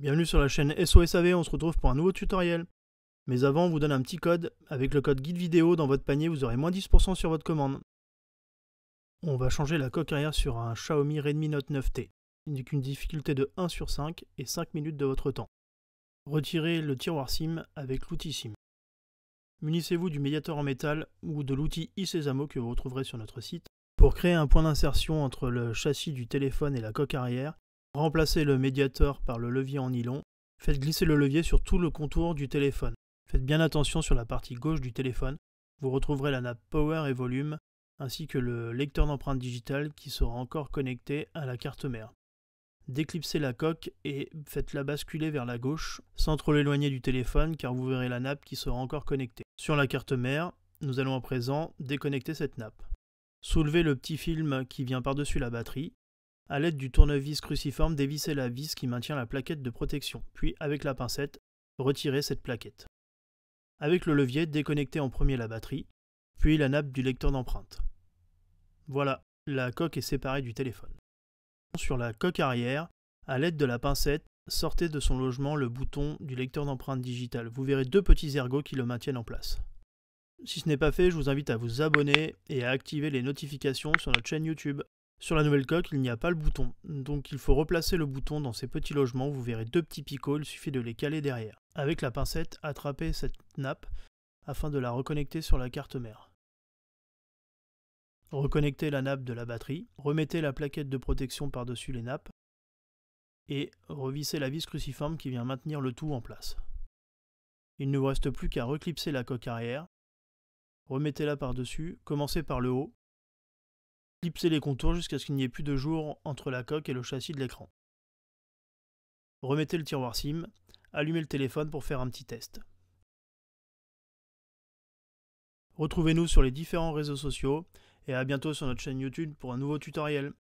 Bienvenue sur la chaîne SOSAV, on se retrouve pour un nouveau tutoriel. Mais avant, on vous donne un petit code. Avec le code guide vidéo dans votre panier, vous aurez moins 10% sur votre commande. On va changer la coque arrière sur un Xiaomi Redmi Note 9T. Avec une difficulté de 1 sur 5 et 5 minutes de votre temps. Retirez le tiroir SIM avec l'outil SIM. Munissez-vous du médiateur en métal ou de l'outil iSesamo que vous retrouverez sur notre site. Pour créer un point d'insertion entre le châssis du téléphone et la coque arrière, remplacez le médiateur par le levier en nylon. Faites glisser le levier sur tout le contour du téléphone. Faites bien attention sur la partie gauche du téléphone. Vous retrouverez la nappe Power et Volume, ainsi que le lecteur d'empreintes digitales qui sera encore connecté à la carte mère. Déclipsez la coque et faites-la basculer vers la gauche, sans trop l'éloigner du téléphone car vous verrez la nappe qui sera encore connectée. Sur la carte mère, nous allons à présent déconnecter cette nappe. Soulevez le petit film qui vient par-dessus la batterie. A l'aide du tournevis cruciforme, dévissez la vis qui maintient la plaquette de protection, puis avec la pincette, retirez cette plaquette. Avec le levier, déconnectez en premier la batterie, puis la nappe du lecteur d'empreintes. Voilà, la coque est séparée du téléphone. Sur la coque arrière, à l'aide de la pincette, sortez de son logement le bouton du lecteur d'empreintes digitales. Vous verrez deux petits ergots qui le maintiennent en place. Si ce n'est pas fait, je vous invite à vous abonner et à activer les notifications sur notre chaîne YouTube. Sur la nouvelle coque, il n'y a pas le bouton, donc il faut replacer le bouton dans ces petits logements. Vous verrez deux petits picots, il suffit de les caler derrière. Avec la pincette, attrapez cette nappe afin de la reconnecter sur la carte mère. Reconnectez la nappe de la batterie, remettez la plaquette de protection par-dessus les nappes et revissez la vis cruciforme qui vient maintenir le tout en place. Il ne vous reste plus qu'à reclipser la coque arrière. Remettez-la par-dessus, commencez par le haut. Clipsez les contours jusqu'à ce qu'il n'y ait plus de jour entre la coque et le châssis de l'écran. Remettez le tiroir SIM, allumez le téléphone pour faire un petit test. Retrouvez-nous sur les différents réseaux sociaux et à bientôt sur notre chaîne YouTube pour un nouveau tutoriel.